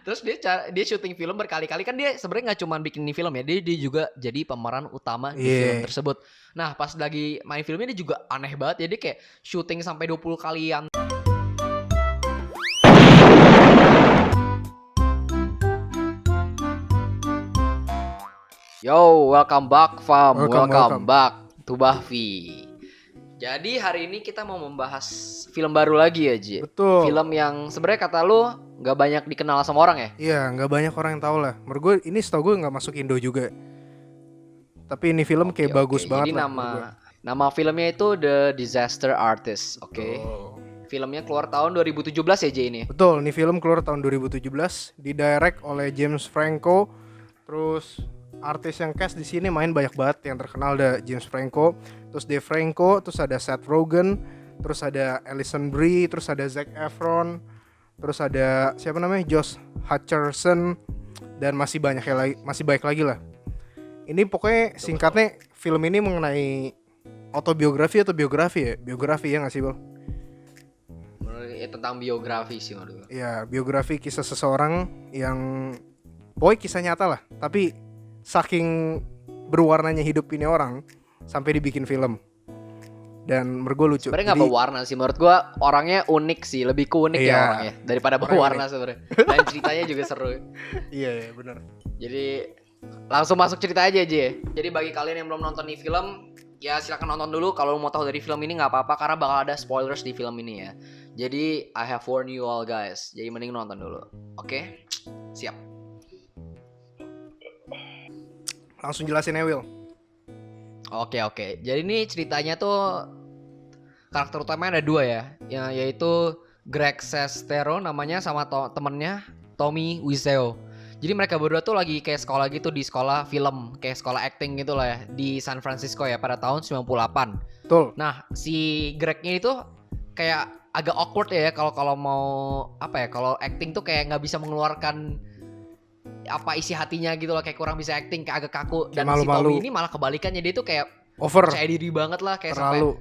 Terus dia syuting film berkali-kali kan dia sebenarnya nggak cuma bikin ini film ya, dia juga jadi pemeran utama di film tersebut. Nah pas lagi main filmnya dia juga aneh banget ya, dia kayak syuting sampai 20 kalian. Yo, welcome back fam, welcome back to Bahfi. Jadi hari ini kita mau membahas film baru lagi ya Ji. Betul. Film yang sebenarnya kata lu nggak banyak dikenal sama orang ya? Iya, nggak banyak orang yang tahu lah. Menurut gue ini setahu gue nggak masuk Indo juga. Tapi ini film kayak bagus banget. Jadi lah. nama filmnya itu The Disaster Artist. Oke. Filmnya keluar tahun 2017 ya Ji ini. Betul, ini film keluar tahun 2017, didirect oleh James Franco. Terus artis yang cast di sini main banyak banget, yang terkenal ada James Franco, terus Dave Franco, terus ada Seth Rogen, terus ada Alison Brie, terus ada Zac Efron, terus ada siapa namanya Josh Hutcherson, dan masih banyak lagi lah. Ini pokoknya singkatnya film ini mengenai autobiografi atau biografi ya nggak sih Bang? Tentang biografi sih menurut gue. Ya, biografi kisah seseorang yang pokoknya kisah nyata lah, tapi saking berwarnanya hidup ini orang sampai dibikin film. Dan menurut gue lucu. Sebenarnya nggak berwarna sih, menurut gue orangnya unik sih, lebih unik ya orangnya daripada berwarna sebenarnya. Dan ceritanya juga seru. Iya benar. Jadi langsung masuk cerita aja. Jadi bagi kalian yang belum nonton nih film, ya silakan nonton dulu. Kalau mau tahu dari film ini nggak apa-apa, karena bakal ada spoilers di film ini ya. Jadi I have warned you all guys. Jadi mending nonton dulu. Oke? Siap. Langsung jelasin ya Will. Oke. Jadi ini ceritanya tuh karakter utamanya ada dua ya, yaitu Greg Sestero namanya sama temennya Tommy Wiseau. Jadi mereka berdua tuh lagi kayak sekolah gitu di sekolah film, kayak sekolah acting gitu lah ya, di San Francisco ya pada tahun 98. Betul. Nah si Gregnya itu kayak agak awkward ya kalau mau kalau acting tuh kayak nggak bisa mengeluarkan apa isi hatinya gitu loh, kayak kurang bisa acting, kayak agak kaku. Dan si Tommy ini malah kebalikannya, dia tuh kayak over, percaya diri banget lah, kayak terlalu.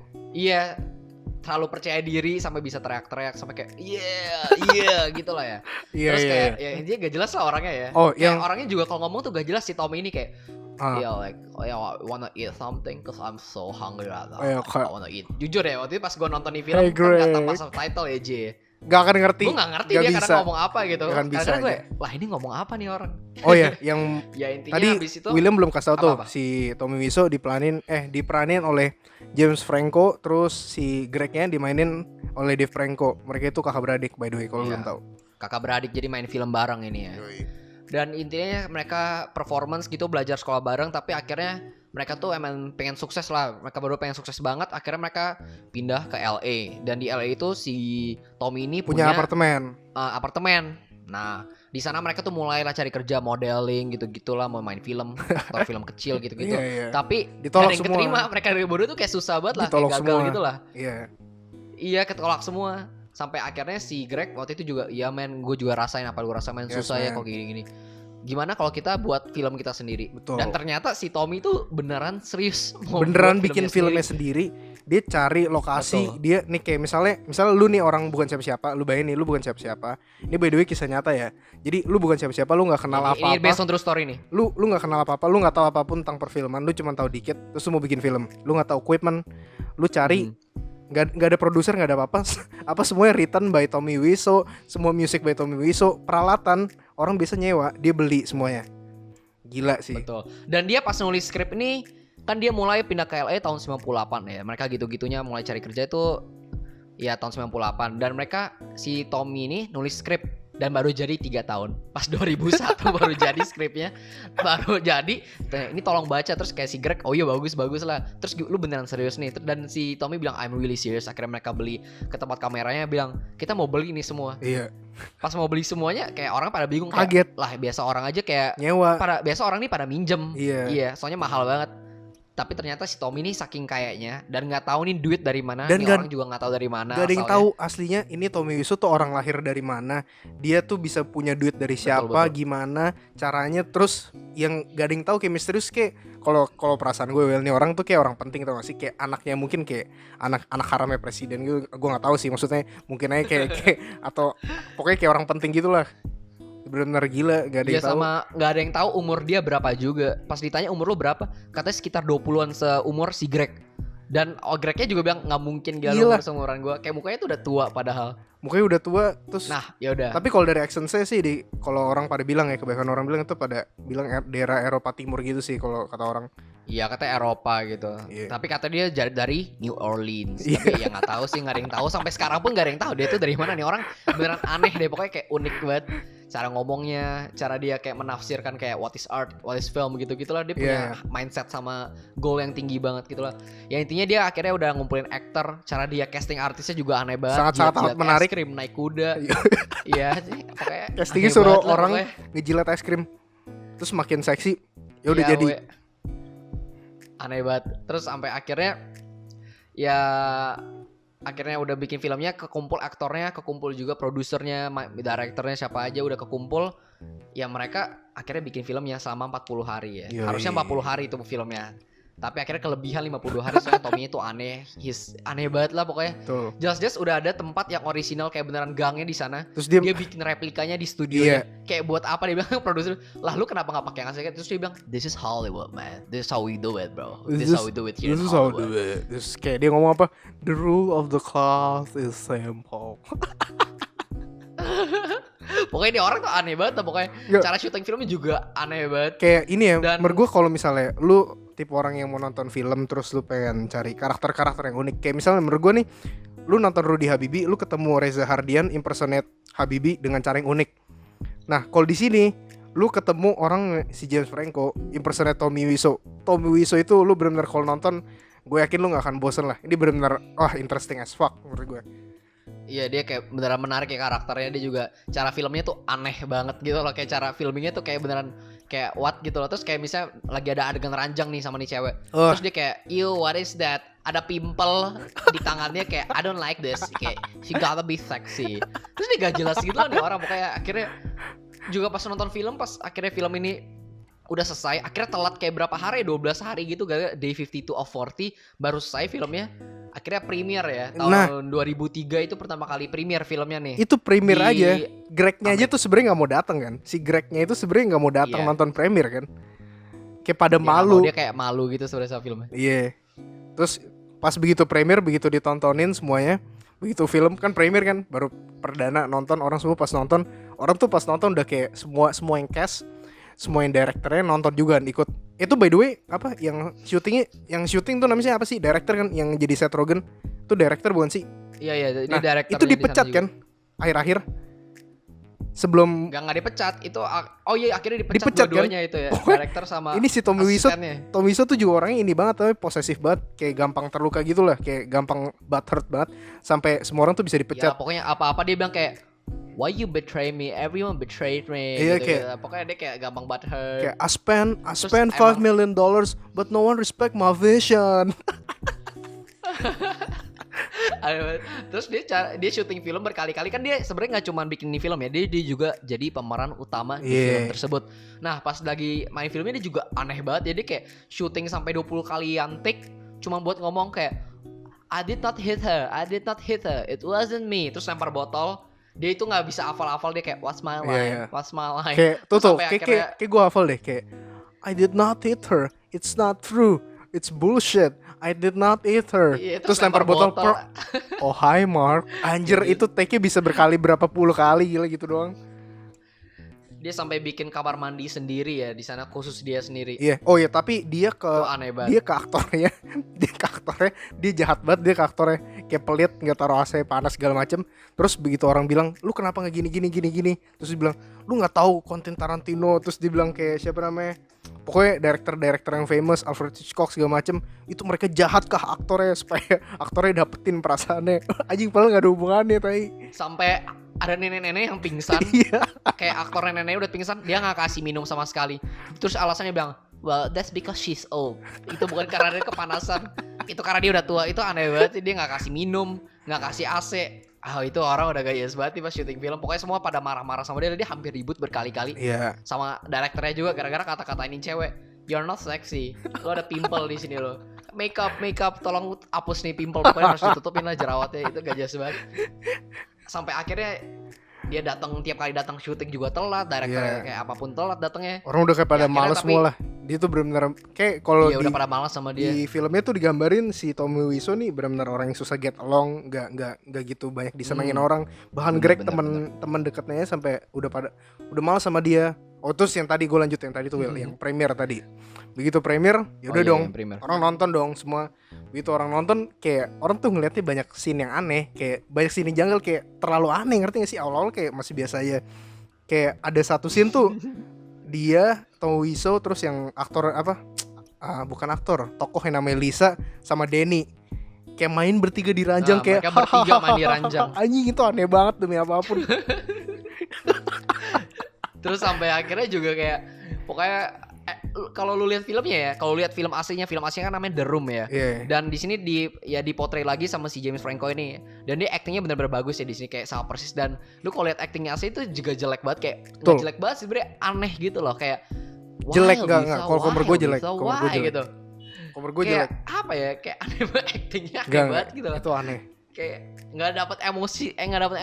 Terlalu percaya diri sampai bisa teriak-teriak sampai kayak iya gitu lah ya. Terus kayak ya intinya gak jelas lah orangnya ya. Kayak orangnya juga kalau ngomong tuh gak jelas si Tommy ini kayak I wanna eat something cause I'm so hungry right now. I wanna eat. Jujur ya, waktu itu pas gue nonton di film kan gak tanpa subtitle ya J. Gak akan ngerti. Gue gak ngerti dia karena ngomong apa gitu. Karena gue lah ini ngomong apa nih orang. Oh ya, yang ya, tadi itu, William belum kasih tau tuh si Tommy Wiseau diperanin oleh James Franco, terus si Gregnya dimainin oleh Dave Franco. Mereka itu kakak beradik by the way kalau belum tahu. Kakak beradik jadi main film bareng ini ya. Dan intinya mereka performance gitu, belajar sekolah bareng, tapi akhirnya mereka tuh emang pengen sukses lah. Mereka baru pengen sukses banget. Akhirnya mereka pindah ke LA. Dan di LA itu si Tommy ini punya apartemen. Nah di sana mereka tuh mulai lah cari kerja, modeling gitu-gitulah, mau main film, aktor film kecil gitu-gitu. Tapi ditolak yang keterima, mereka dari bodoh tuh kayak susah banget lah, kayak gagal gitu lah. Iya ketolak semua. Sampai akhirnya si Greg waktu itu juga, ya men gue juga rasain apa lu rasa men, susah ya kok gini-gini. Gimana kalau kita buat film kita sendiri? Betul. Dan ternyata si Tommy tuh beneran serius beneran bikin filmnya sendiri. Dia cari lokasi. Betul. Dia nih kayak misalnya lu nih orang bukan siapa-siapa, lu bayangin nih lu bukan siapa-siapa. Ini by the way kisah nyata ya. Jadi lu bukan siapa-siapa, lu enggak kenal apa-apa. Ini based on true story nih. Lu enggak kenal apa-apa, lu enggak tahu apapun tentang perfilman, lu cuma tahu dikit, terus lu mau bikin film. Lu enggak tahu equipment, lu cari Gak ada produser, gak ada apa-apa. Apa semuanya written by Tommy Wiseau, semua music by Tommy Wiseau. Peralatan orang bisa nyewa, dia beli semuanya. Gila sih. Betul. Dan dia pas nulis skrip ini kan dia mulai pindah ke LA tahun 98 ya. Mereka gitu-gitunya mulai cari kerja itu ya tahun 98. Dan mereka si Tommy ini nulis skrip dan baru jadi 3 tahun. Pas 2001 baru jadi skripnya. Baru jadi. Ini tolong baca. Terus kayak si Greg, oh iya bagus lah. Terus lu beneran serius nih. Dan si Tommy bilang I'm really serious. Akhirnya mereka beli ke tempat kameranya, bilang kita mau beli ini semua. Iya. Pas mau beli semuanya kayak orang pada bingung, kaget. Lah biasa orang aja kayak nyewa. Biasa orang nih pada minjem. Iya. Soalnya mahal banget. Tapi ternyata si Tommy ini saking kayaknya dan nggak tahu nih duit dari mana, Dan nih gak- orang juga nggak tahu dari mana Gak ada yang asalnya. tahu aslinya ini Tommy Wiseau tuh orang lahir dari mana. Dia tuh bisa punya duit dari siapa, betul. gimana caranya. Terus yang gak ada yang tahu kayak misterius kayak kalau perasaan gue nih orang tuh kayak orang penting tau gak sih, kayak anaknya mungkin kayak anak haramnya presiden gitu. Gue nggak tahu sih maksudnya, mungkin aja kayak atau pokoknya kayak orang penting gitulah. Benar-benar gila, gak ada Dia yang tahu. sama nggak ada yang tahu umur dia berapa juga. Pas ditanya umur lu berapa, katanya sekitar 20-an seumur si Greg. Dan Gregnya juga bilang nggak mungkin gila Gila. umur seumuran gue. Kayak mukanya tuh udah tua padahal. Mukanya udah tua terus. Nah, ya udah. Tapi kalau dari action saya sih kalau orang pada bilang ya, kebanyakan orang bilang itu pada bilang daerah Eropa Timur gitu sih kalau kata orang. Iya katanya Eropa gitu. Iya. Tapi kata dia dari New Orleans. Iya. Tapi ya nggak tahu sih, nggak ada yang tahu sampai sekarang pun nggak ada yang tahu dia tuh dari mana nih orang. Beneran aneh deh, pokoknya kayak unik banget. Cara ngomongnya, cara dia kayak menafsirkan kayak what is art, what is film gitu-gitulah. Dia punya Iya. mindset sama goal yang tinggi banget gitulah. Ya intinya dia akhirnya udah ngumpulin aktor, cara dia casting artisnya juga aneh banget. Sangat-sangat Jilat-jilat menarik. es krim, naik kuda. Iya. Iya, pokoknya Castingnya aneh suruh banget lah orang pokoknya. ngejilat es krim terus makin seksi. Ya udah Iya, jadi. we. Aneh banget. Terus sampai akhirnya ya akhirnya udah bikin filmnya, kekumpul aktornya, kekumpul juga produsernya, direkturnya siapa aja udah kekumpul. Ya mereka akhirnya bikin filmnya selama 40 hari ya. Yoi. Harusnya 40 hari itu filmnya. Tapi akhirnya kelebihan 52 hari soalnya Tommy itu aneh. Aneh banget lah pokoknya. Tuh. Jelas-jelas udah ada tempat yang orisinal kayak beneran gangnya di sana. Terus dia Dia bikin replikanya di studionya. Iya. Kayak buat apa, dia bilang produser, "Lah lu kenapa enggak pakai yang asli?" Terus dia bilang, "This is Hollywood, man. This is how we do it, bro. This is how we do it here in This is how we Hollywood." do it. Terus kayak dia ngomong apa? The rule of the class is simple. Pokoknya dia orang tuh aneh banget lah, pokoknya. Nggak. Cara syuting filmnya juga aneh banget. Kayak ini ya, Dan- menurut gue kalau misalnya lu tipe orang yang mau nonton film terus lu pengen cari karakter-karakter yang unik. Kayak misalnya menurut gue nih, lu nonton Rudy Habibie, lu ketemu Reza Hardian impersonate Habibie dengan cara yang unik. Nah, kalau di sini lu ketemu orang si James Franco impersonate Tommy Wiseau. Tommy Wiseau itu lu benar-benar kalau nonton, gue yakin lu nggak akan bosen lah. Ini benar-benar interesting as fuck menurut gue. Iya, dia kayak beneran menarik ya karakternya. Dia juga cara filmnya tuh aneh banget gitu loh. Kayak cara filmingnya tuh kayak beneran kayak what gitu loh. Terus kayak misalnya lagi ada adegan ranjang nih sama nih cewek. Oh. Terus dia kayak, "Ew, what is that?" Ada pimple di tangannya, kayak "I don't like this." Kayak she gotta be sexy. Terus dia gak jelas gitu lah nih orang. Pokoknya akhirnya juga pas nonton film, pas akhirnya film ini udah selesai, akhirnya telat kayak berapa hari, 12 hari gitu, gara day 52 of 40 baru selesai filmnya. Akhirnya premier ya, tahun 2003 itu pertama kali premier filmnya nih. Itu premier Di aja. Gregnya aja tuh sebenarnya nggak mau datang kan. Si Gregnya itu sebenarnya nggak mau datang Iya. nonton premier kan. Kayak pada Dia nggak malu. mau, dia kayak malu gitu sebenarnya sama filmnya. Iya. Terus pas begitu premier, begitu ditontonin semuanya, begitu film kan premier kan, baru perdana nonton, orang semua pas nonton, orang tuh pas nonton udah kayak semua yang cast, semua yang directornya nonton juga kan, ikut. Itu by the way apa yang syuting tuh namanya apa sih? Director kan yang jadi Seth Rogen. Itu director bukan sih? Iya iya, ini Nah, directornya itu di sana dipecat juga. kan akhir-akhir. Sebelum Nggak dipecat itu. Oh iya, akhirnya dipecat Dipecat, kan? dua-duanya itu ya, Pokoknya director sama ini si Tommy Wiseau asistennya. Tommy Wiseau tuh juga orangnya ini banget, tapi posesif banget, kayak gampang terluka gitu lah, kayak gampang butthurt banget, sampai semua orang tuh bisa Ya dipecat. pokoknya apa-apa dia bilang kayak, "Why you betray me? Everyone betrayed me." Iya, gitu, kayak- gitu. Pokoknya dia kayak gampang butthurt. Kayak I spend Terus $5 million but no one respect my vision. Terus dia syuting film berkali-kali kan, dia sebenarnya nggak cuma bikin ini film ya, dia juga jadi pemeran utama di Iya. film tersebut. Nah pas lagi main filmnya dia juga aneh banget, jadi kayak syuting sampai 20 kalian take cuma buat ngomong kayak, I did not hit her, it wasn't me. Terus lempar botol, dia itu nggak bisa hafal-hafal, dia kayak what's my line, Iya, iya. what's my line. Kayak Terus tuh sampai kayak akhirnya- kayak gue hafal deh, kayak I did not hit her, it's not true, it's bullshit, I did not hit her. Iya, Terus lempar botol. Oh hi Mark. Anjir, Iya. itu take-nya bisa berkali berapa puluh kali, gila gitu doang. Dia sampai bikin kamar mandi sendiri ya di sana, khusus dia sendiri. Iya. Oh ya, tapi dia Itu ke aneh banget. dia ke aktornya, dia jahat banget, dia ke aktornya, kayak pelit, nggak taruh AC panas segala macem. Terus begitu orang bilang, lu kenapa nggak gini, terus dia bilang, lu nggak tahu Quentin Tarantino. Terus dia bilang kayak siapa namanya, pokoknya director yang famous, Alfred Hitchcock segala macem, itu mereka jahat ke aktornya supaya aktornya dapetin perasaannya. Anjing, padahal nggak ada hubungannya, tai. Sampai ada nenek-nenek yang pingsan. Iya. Kayak aktor nenek-nenek udah pingsan, dia nggak kasih minum sama sekali. Terus alasannya bilang, well that's because she's old. Itu bukan karena dia kepanasan, itu karena dia udah tua. Itu aneh banget. Dia nggak kasih minum, nggak kasih AC. Itu orang udah gak yes banget nih pas syuting film. Pokoknya semua pada marah-marah sama dia. Dia hampir ribut berkali-kali. Iya. Sama direkturnya juga gara-gara kata-katain cewek. You're not sexy. Lo ada pimple di sini lo. Makeup, tolong hapus nih pimple. Pokoknya harus ditutupin lah jerawatnya. Itu gak jelas banget. Sampai akhirnya dia datang tiap kali datang syuting juga telat. Direkturnya kayak apapun telat datangnya. Orang udah kayak pada males semua lah. Dia tuh benar-benar kayak kalau udah pada malas sama dia. Di filmnya tuh digambarin si Tommy Wiseau nih benar-benar orang yang susah get along, nggak gitu banyak disenengin orang. Bahkan Greg teman dekatnya sampai udah malas sama dia. Oh terus yang tadi gue lanjut yang tadi tuh Will, yang premiere tadi. Begitu premiere, ya udah dong. Orang nonton dong semua. Begitu orang nonton kayak orang tuh ngeliatnya banyak scene yang aneh, kayak banyak scene janggal kayak terlalu aneh, ngerti gak sih? Awal-awal kayak masih biasa aja. Kayak ada satu scene tuh dia, Tommy Wiseau, terus yang aktor bukan aktor, tokoh yang namanya Lisa sama Denny kayak main bertiga di ranjang. Kayak mereka bertiga main di ranjang. Anjing itu aneh banget demi apapun. Terus sampai akhirnya juga kayak pokoknya kalau lu lihat filmnya ya, kalau lihat film aslinya kan namanya The Room ya. Dan di sini dipotret lagi sama si James Franco ini. Dan dia actingnya benar-benar bagus ya di sini kayak sama persis. Dan lu kalau lihat actingnya asli itu juga jelek banget kayak nggak jelek banget sebenarnya, aneh gitu loh kayak jelek nggak kalau komor gue jelek gitu. Komor gue jelek. Apa ya kayak aneh banget actingnya aneh banget gitu loh. Itu aneh. Kayak nggak dapat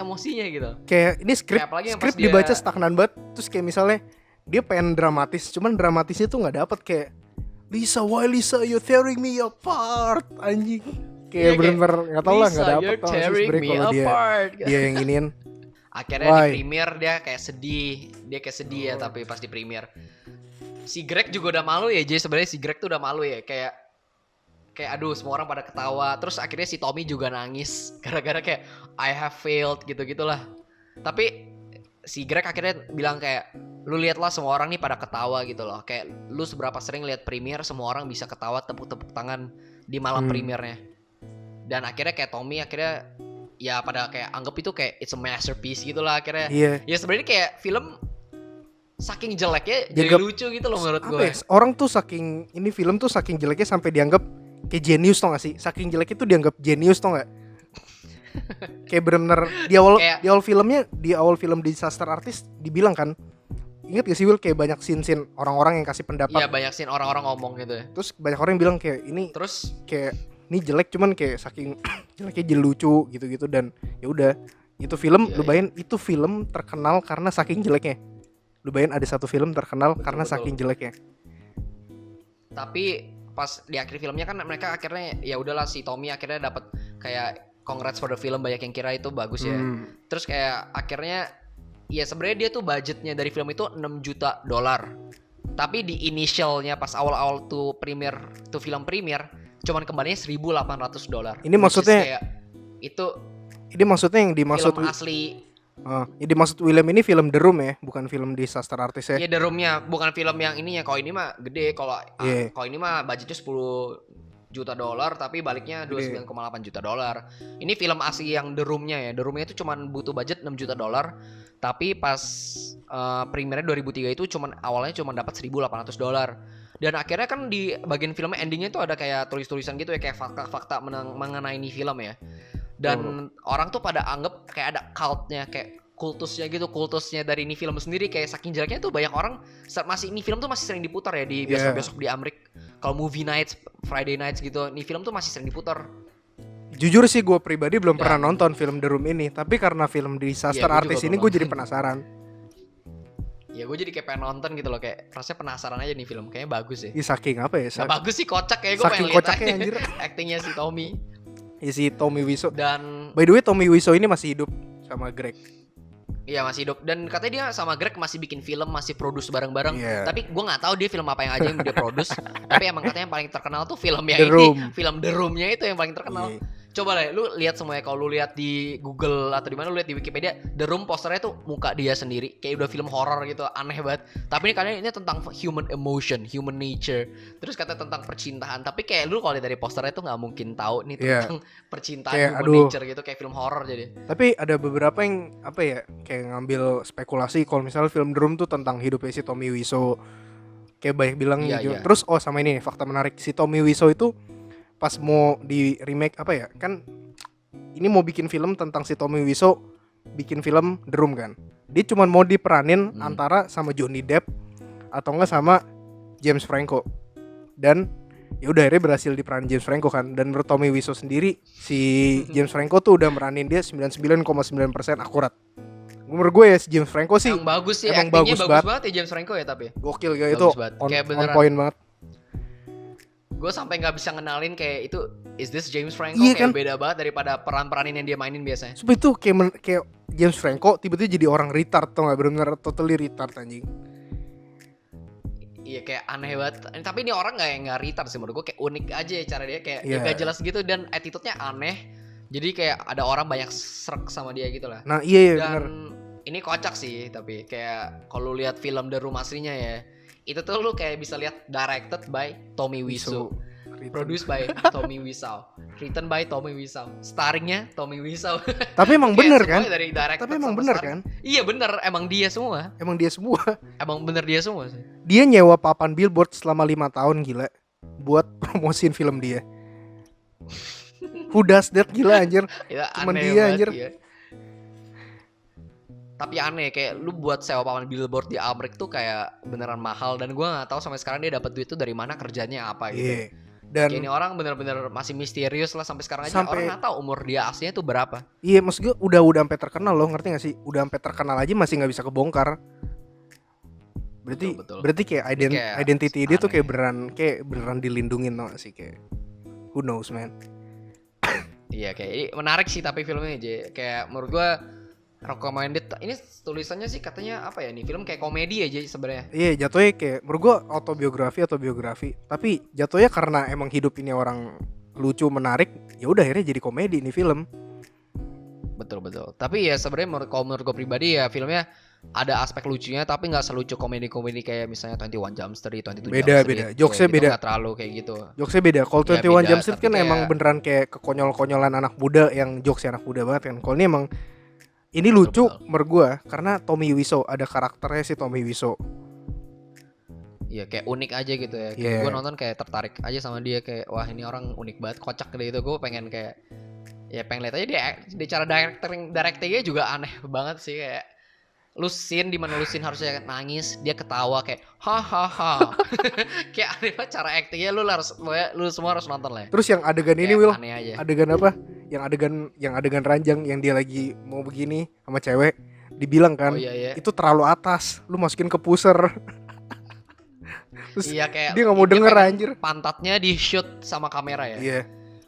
emosinya gitu. Kayak ini skrip dibaca stagnan banget. Terus kayak misalnya dia pengen dramatis, cuman dramatisnya tuh nggak dapet. Kayak Lisa, why Lisa you tearing me apart, anjing. Kayak bener-bener nggak tau lah, nggak dapet tau sebenernya kalau dia yang iniin. Akhirnya di premier dia kayak sedih ya, tapi pas di premier si Greg juga udah malu ya. Jadi sebenarnya si Greg tuh udah malu ya, kayak aduh semua orang pada ketawa. Terus akhirnya si Tommy juga nangis gara-gara kayak I have failed gitu-gitulah. Tapi si Greg akhirnya bilang kayak lu lihatlah semua orang nih pada ketawa gitu loh. Kayak lu seberapa sering lihat premier semua orang bisa ketawa tepuk-tepuk tangan di malam premiernya. Dan akhirnya kayak Tommy akhirnya ya pada kayak anggap itu kayak it's a masterpiece gitu lah akhirnya. Ya sebenarnya kayak film saking jeleknya jadi lucu gitu loh menurut gue. Orang tuh film tuh saking jeleknya sampai dianggap kayak jenius tau gak sih? Saking jeleknya tuh dianggap jenius tau gak? Kayak bener-bener di awal film Disaster Artist dibilang kan, inget gak sih Will, kayak banyak scene orang-orang yang kasih pendapat. Iya banyak scene orang-orang ngomong gitu ya. Terus banyak orang yang bilang kayak ini terus kayak ini jelek cuman kayak saking jeleknya jadi lucu gitu-gitu. Dan ya udah itu film lu bayangin itu film terkenal karena saking jeleknya. Lu bayangin ada satu film terkenal karena saking jeleknya. Tapi pas di akhir filmnya kan mereka akhirnya ya udahlah si Tommy akhirnya dapat kayak congrats for the film, banyak yang kira itu bagus ya. Terus kayak akhirnya ya sebenarnya dia tuh budgetnya dari film itu $6 juta. Tapi di initialnya pas awal-awal tuh film premier cuman kembalinya $1,800. Ini maksudnya kayak itu ini maksudnya yang dimaksud film asli. Ini dimaksud William ini film The Room ya, bukan film Disaster Artist ya. Iya The Room-nya, bukan film yang ininya. Kalau ini mah gede, kalau ini mah budgetnya $10 juta tapi baliknya $29,8 juta. Ini film asli yang The Room-nya ya. The Room-nya itu cuman butuh budget $6 juta, tapi pas premiernya 2003 itu awalnya cuma dapat $1,800. Dan akhirnya kan di bagian filmnya endingnya itu ada kayak tulis-tulisan gitu ya, kayak fakta-fakta mengenai ini film ya. Dan orang tuh pada anggap kayak ada cultnya, kayak kultusnya dari ini film sendiri. Kayak saking jeleknya tuh banyak orang ini film tuh masih sering diputar ya di bioskop-bioskop di Amerika. Kalau movie nights, Friday nights gitu, ini film tuh masih sering diputar. Jujur sih gue pribadi belum pernah nonton film The Room ini, tapi karena film Disaster Artist ini gue jadi penasaran. Ya gue jadi kayak pengen nonton gitu loh, kayak rasanya penasaran aja nih film, kayaknya bagus ya. Saking apa ya? Bagus sih, kocak kayak gue pengen lihat. Saking kocaknya anjir. Actingnya si Tommy. Ya si Tommy Wiseau. Dan by the way Tommy Wiseau ini masih hidup sama Greg. Iya masih hidup, dan katanya dia sama Greg masih bikin film, masih produce bareng-bareng. Tapi gue nggak tahu dia film apa yang aja yang dia produce. Tapi emang katanya yang paling terkenal tuh film yang film The Room-nya itu yang paling terkenal. Coba deh lu lihat semuanya, kalau lu lihat di Google atau di mana lu lihat di Wikipedia, The Room posternya tuh muka dia sendiri, kayak udah film horor gitu, aneh banget. Tapi ini katanya ini tentang human emotion, human nature. Terus kata tentang percintaan, tapi kayak lu kalau lihat dari posternya tuh nggak mungkin tahu nih tentang percintaan, kayak, human nature gitu, kayak film horor jadi. Tapi ada beberapa yang apa ya, kayak ngambil spekulasi kalau misalnya film The Room tuh tentang hidupnya si Tommy Wiseau. kayak banyak bilang Iya, gitu. iya. Terus sama ini fakta menarik, si Tommy Wiseau itu pas mau di remake apa ya, kan ini mau bikin film tentang si Tommy Wiseau bikin film The Room kan. Dia cuma mau diperanin antara sama Johnny Depp atau enggak sama James Franco. Dan ya udah akhirnya berhasil diperanin James Franco kan. Dan menurut Tommy Wiseau sendiri, si James Franco tuh udah meranin dia 99,9% akurat. Menurut gue ya si James Franco sih Emang bagus sih, emang actingnya bagus bagus banget ya James Franco ya tapi. gokil kayak Bagus itu banget. on, Kayak on beneran. point banget. Gue sampai nggak bisa ngenalin kayak itu is this James Franco, Iya kayak kan? beda banget daripada peran-peranin yang dia mainin biasanya. Supaya itu kayak James Franco tiba-tiba jadi orang retard tuh nggak, benar-benar totally retard anjing. Iya kayak aneh banget. Tapi ini orang nggak retard sih menurut gue, kayak unik aja ya cara dia, kayak Iya. gak jelas gitu dan attitude-nya aneh. Jadi kayak ada orang banyak srek sama dia gitu lah. Nah iya Dan benar. ini kocak sih, tapi kayak kalau lihat film The Room aslinya ya, itu tuh lu kayak bisa lihat directed by Tommy Wiseau, produced by Tommy Wiseau, written by Tommy Wiseau, starringnya Tommy Wiseau. Tapi emang Kayak bener kan? semuanya dari directed Tapi emang sama bener starring. kan? Iya bener, emang dia semua. Emang dia semua. Emang bener dia semua sih. Dia nyewa papan billboard selama 5 tahun gila buat promosiin film dia. Who does that, gila anjir. Ya, Cuman aneh dia, banget, anjir. iya. Tapi aneh kayak lu buat sewa papan billboard di Amerika tuh kayak beneran mahal, dan gua nggak tahu sampai sekarang dia dapat duit tuh dari mana, kerjanya apa gitu. Iya. Dan Kayak ini orang bener-bener masih misterius lah sampai sekarang aja. Sampai- Orang nggak tahu umur dia aslinya tuh berapa. iya maksud gue udah sampai terkenal loh, ngerti gak sih? Udah sampai terkenal aja masih nggak bisa kebongkar. Berarti Betul. berarti kayak Kayak identity dia tuh aneh. kayak beneran dilindungin tau gak sih, kayak who knows man. Iya kayak ini menarik sih tapi filmnya aja. Kayak menurut gua recommended. Ini tulisannya sih katanya apa ya, nih film kayak komedi aja sebenarnya. Iya jatuhnya kayak menurut gue autobiografi, tapi jatuhnya karena emang hidup ini orang lucu menarik, ya udah akhirnya jadi komedi nih film. Betul. Tapi ya sebenarnya menurut gue pribadi ya filmnya ada aspek lucunya, tapi nggak selucu komedi-komedi kayak misalnya 21 Jump Street, 22 Beda, Jump Street. jokesnya Kayak gitu beda. nggak terlalu kayak gitu. Jokesnya beda. Kalau Iya, 21 beda, Jump Street tapi kan kayak- emang beneran kayak kekonyol-konyolan anak muda yang jokesnya anak muda banget kan. Kalau ini emang ini lucu Betul. menurut gua karena Tommy Wiseau, ada karakternya si Tommy Wiseau. Iya kayak unik aja gitu ya. Kayak Iya. gue nonton kayak tertarik aja sama dia, kayak wah ini orang unik banget, kocak gitu. Gue pengen kayak ya pengen lihat aja dia cara directingnya juga aneh banget sih, kayak lu scene dimana lu scene harusnya nangis, dia ketawa kayak hahaha. Kayak aneh banget cara actingnya, lu semua harus nonton lah. Ya. Terus yang adegan ini Kayak Will, aneh aja. adegan apa? Yang adegan ranjang yang dia lagi mau begini sama cewek, dibilang kan Oh iya. itu terlalu atas, lu masukin ke pusher. Terus Iya kayak dia nggak mau denger, pengen anjir. pantatnya di shoot sama kamera ya. Iya.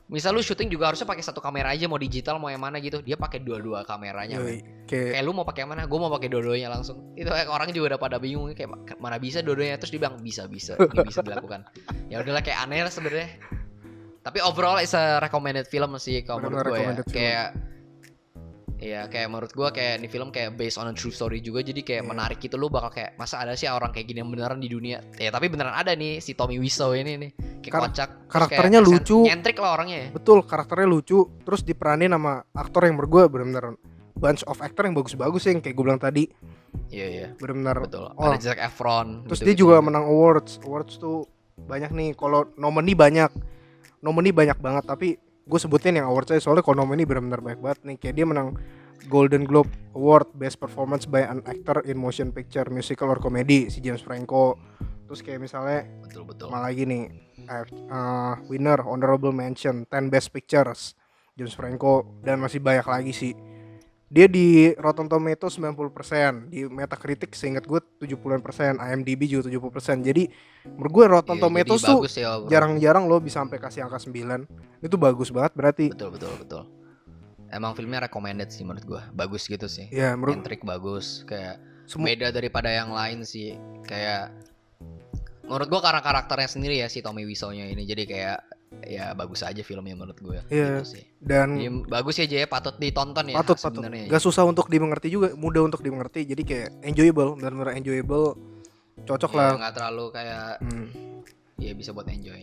Misal lu syuting juga harusnya pakai satu kamera aja, mau digital mau yang mana gitu. Dia pakai dua kameranya. Yoi. Men. Kayak Kayak lu mau pakai yang mana? Gue mau pakai dua-duanya langsung. Itu orang juga udah pada bingung kayak mana bisa dua-duanya, terus dia bilang bisa, ini bisa dilakukan. Ya udahlah kayak aneh lah sebenarnya. Tapi overall it's a recommended film sih kalau menurut Benar-benar gue ya. recommended film. Kayak iya kayak menurut gue kayak ini film kayak based on a true story juga, jadi kayak Iya. menarik gitu. Lu bakal kayak masa ada sih orang kayak gini yang beneran di dunia. Ya tapi beneran ada nih si Tommy Wiseau ini nih. Kayak kocak. Terus karakternya kayak lucu. nyentrik lah orangnya ya. betul, karakternya lucu, terus diperanin sama aktor yang menurut gue benar-benar bunch of actor yang bagus-bagus yang kayak gue bilang tadi, Iya. benar-benar. Betul. Oh. Ada Zac Efron. Terus gitu-gitu dia juga juga. menang awards tuh banyak nih. Kalau nominee banyak banget, tapi gue sebutin yang awards aja soalnya kalau nominee benar-benar banyak banget nih. Kayak dia menang Golden Globe Award Best Performance by an Actor in Motion Picture, Musical or Comedy, si James Franco. Terus kayak misalnya Betul. malah lagi nih winner honorable mention 10 Best Pictures James Franco, dan masih banyak lagi sih. Dia di Rotten Tomatoes 90%, di Metacritic seingat gue 70%, IMDb juga 70%. Jadi menurut gue Rotten Iya, Tomatoes jadi tuh bagus ya, bro. jarang-jarang lo bisa sampai kasih angka 9. Itu bagus banget berarti. Betul. Emang filmnya recommended sih menurut gua. Bagus gitu sih. Ya menurut Entrik bagus, kayak semua beda daripada yang lain sih. Kayak menurut gua karena karakternya sendiri ya si Tommy Wiseau-nya ini, jadi kayak ya bagus aja filmnya menurut gua. Iya. Gitu sih. dan Jadi bagus ya, Jay, patut ditonton ya. patut sebenarnya. gak susah untuk dimengerti juga, mudah untuk dimengerti. Jadi kayak enjoyable, benar-benar enjoyable, cocok Ya, lah. nggak terlalu kayak Hmm, ya bisa buat enjoy.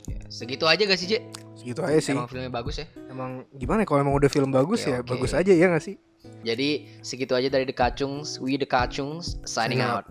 Ya, segitu aja gak sih, Jay? segitu aja sih. Emang filmnya bagus ya. Emang gimana ya, kalau emang udah film bagus Oke, ya oke. bagus aja ya gak sih? Jadi segitu aja dari The Kacungs. We The Kacungs signing Signing out.